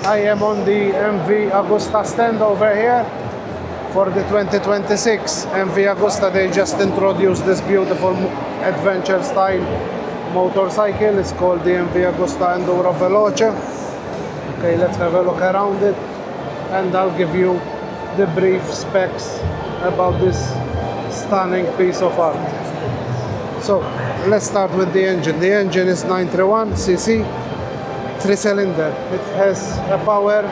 I am on the Mv Augusta stand over here for the 2026 Mv Augusta. They just introduced this beautiful adventure style motorcycle. It's called the Mv Augusta Enduro Veloce. Okay, let's have a look around it and I'll give you the brief specs about this stunning piece of art. So let's start with the engine. The engine is 931cc, 3-cylinder. It has a power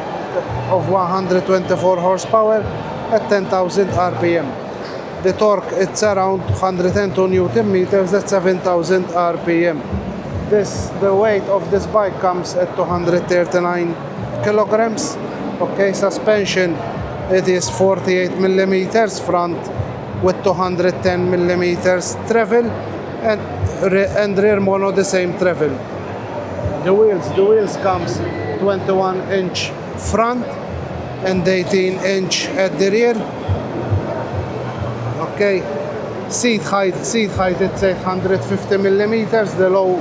of 124 horsepower at 10,000 RPM. The torque, it's around 102 Newton meters at 7,000 RPM. The weight of this bike comes at 239 kilograms. Okay, suspension, it is 48 millimeters front with 210 millimeters travel, and rear mono the same travel. The wheels comes 21-inch front and 18-inch at the rear. Okay, seat height it's 850 millimeters. The low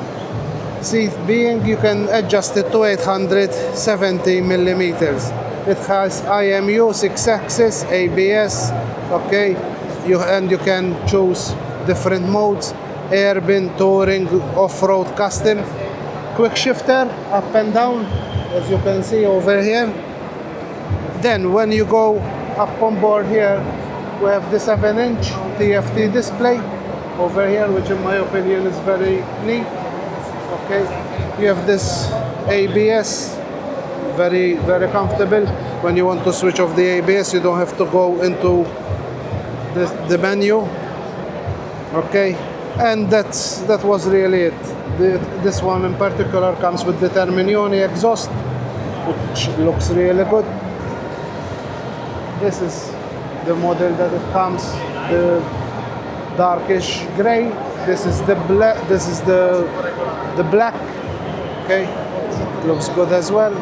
seat being, you can adjust it to 870 millimeters. It has IMU 6-axis ABS. Okay, you can choose different modes: urban, touring, off-road, custom. Quick shifter up and down, as you can see over here. Then when you go up on board here, we have the 7-inch TFT display over here, which in my opinion is very neat. Okay, you have this ABS, very comfortable. When you want to switch off the ABS, you don't have to go into the menu. Okay, and that was really it. This one in particular comes with the Terminioni exhaust, which looks really good. This is the model that it comes, the darkish gray. This is the black. This is the black. Okay, looks good as well.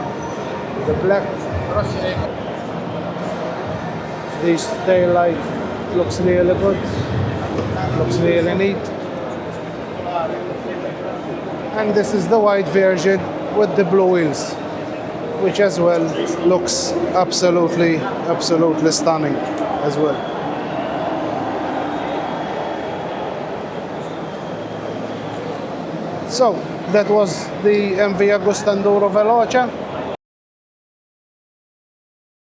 The black. This tail light looks really good. Looks really neat. And this is the white version with the blue wheels, which as well looks absolutely stunning as well. So that was the Mv Augusta Enduro Veloce.